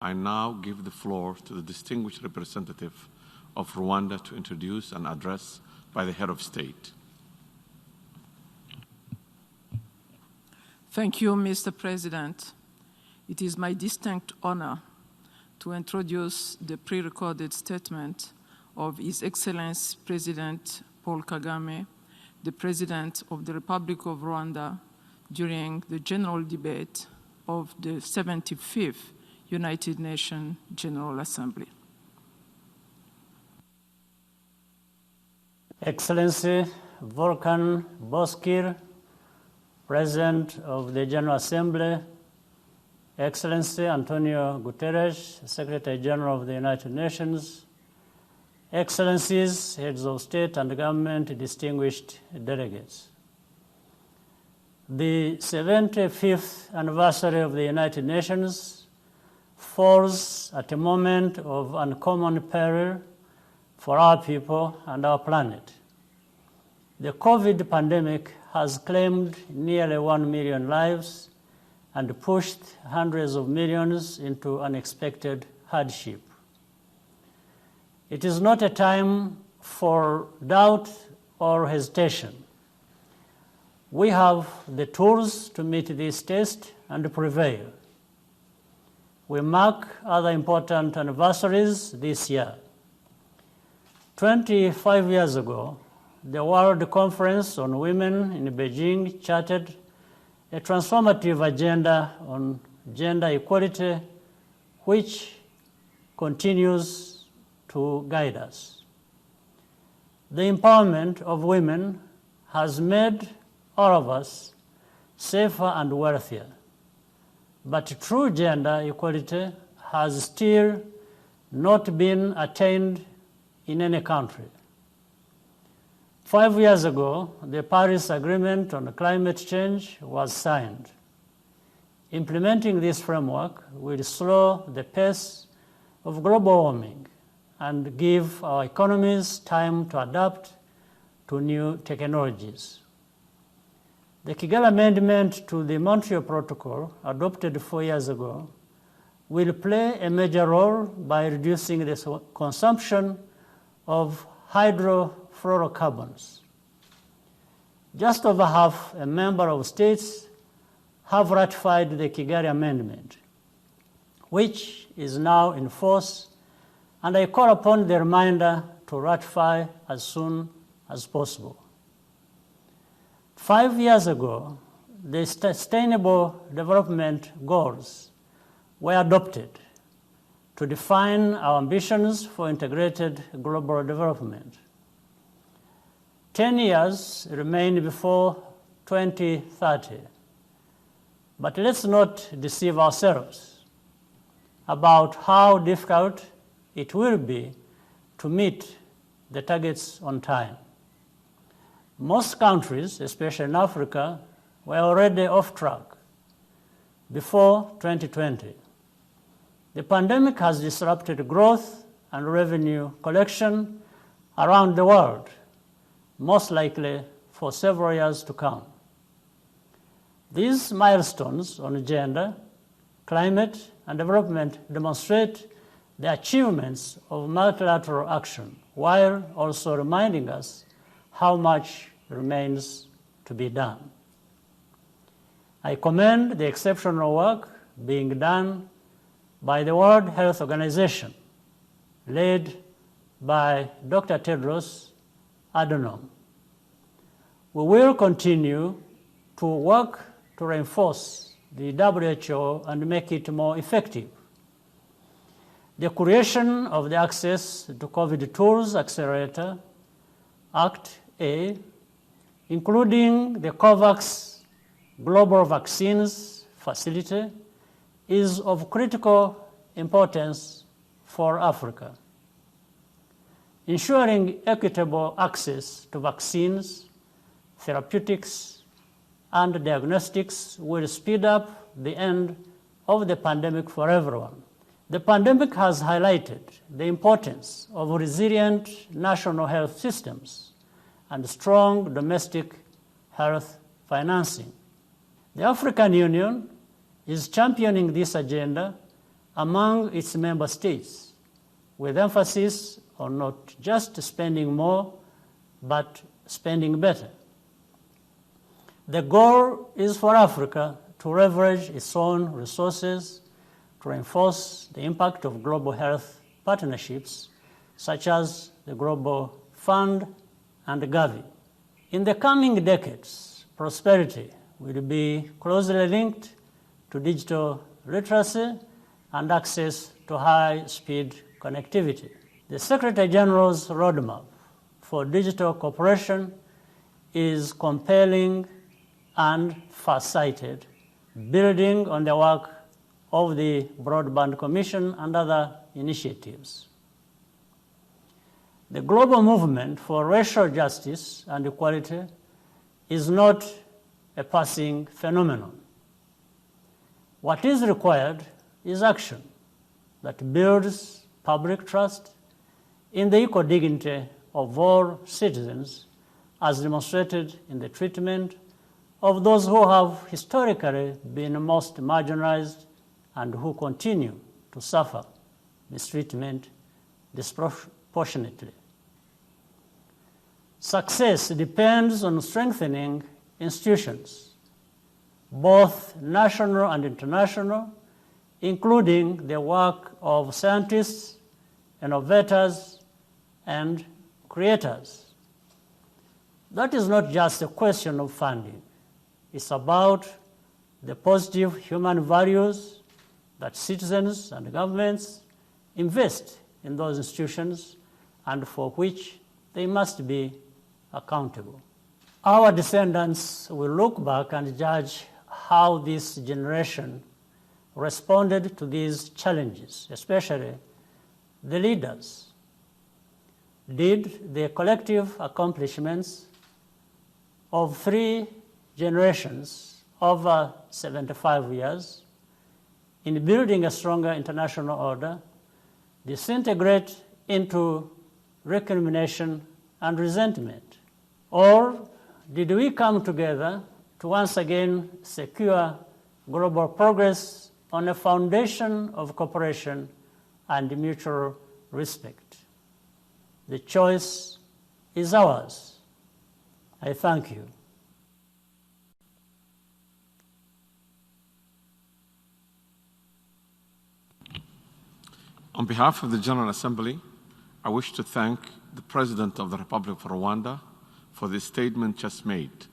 I now give the floor to the distinguished representative of Rwanda to introduce an address by the head of state. Thank you, Mr. President. It is my distinct honor to introduce the pre-recorded statement of His Excellency President Paul Kagame, the President of the Republic of Rwanda, during the general debate of the 75th United Nations General Assembly. Excellency Volkan Bozkır, President of the General Assembly, Excellency Antonio Guterres, Secretary General of the United Nations, Excellencies, Heads of State and Government, distinguished delegates. The 75th anniversary of the United Nations falls at a moment of uncommon peril for our people and our planet. The COVID pandemic has claimed nearly 1 million lives and pushed hundreds of millions into unexpected hardship. It is not a time for doubt or hesitation. We have the tools to meet this test and prevail. We mark other important anniversaries this year. 25 years ago, the World Conference on Women in Beijing charted a transformative agenda on gender equality, which continues to guide us. The empowerment of women has made all of us safer and wealthier. But true gender equality has still not been attained in any country. 5 years ago, the Paris Agreement on climate change was signed. Implementing this framework will slow the pace of global warming and give our economies time to adapt to new technologies. The Kigali Amendment to the Montreal Protocol, adopted 4 years ago, will play a major role by reducing the consumption of hydrofluorocarbons. Just over half a member of states have ratified the Kigali Amendment, which is now in force, and I call upon the remainder to ratify as soon as possible. 5 years ago, the Sustainable Development Goals were adopted to define our ambitions for integrated global development. 10 years remain before 2030. But let's not deceive ourselves about how difficult it will be to meet the targets on time. Most countries, especially in Africa, were already off track before 2020. The pandemic has disrupted growth and revenue collection around the world, most likely for several years to come. These milestones on gender, climate, and development demonstrate the achievements of multilateral action, while also reminding us how much remains to be done. I commend the exceptional work being done by the World Health Organization, led by Dr. Tedros Adhanom. We will continue to work to reinforce the WHO and make it more effective. The creation of the Access to COVID Tools Accelerator, Act A, including the COVAX Global Vaccines Facility, is of critical importance for Africa. Ensuring equitable access to vaccines, therapeutics, and diagnostics will speed up the end of the pandemic for everyone. The pandemic has highlighted the importance of resilient national health systems and strong domestic health financing. The African Union is championing this agenda among its member states, with emphasis on not just spending more, but spending better. The goal is for Africa to leverage its own resources to reinforce the impact of global health partnerships, such as the Global Fund and Gavi. In the coming decades, prosperity will be closely linked to digital literacy and access to high-speed connectivity. The Secretary General's roadmap for digital cooperation is compelling and far-sighted, building on the work of the Broadband Commission and other initiatives. The global movement for racial justice and equality is not a passing phenomenon. What is required is action that builds public trust in the equal dignity of all citizens, as demonstrated in the treatment of those who have historically been most marginalized and who continue to suffer mistreatment disproportionately. Success depends on strengthening institutions, both national and international, including the work of scientists, innovators, and creators. That is not just a question of funding. It's about the positive human values that citizens and governments invest in those institutions and for which they must be accountable. Our descendants will look back and judge how this generation responded to these challenges, especially the leaders. Did the collective accomplishments of 3 generations over 75 years in building a stronger international order disintegrate into recrimination and resentment? Or did we come together to once again secure global progress on a foundation of cooperation and mutual respect? The choice is ours. I thank you. On behalf of the General Assembly, I wish to thank the President of the Republic of Rwanda for the statement just made.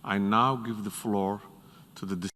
I now give the floor to the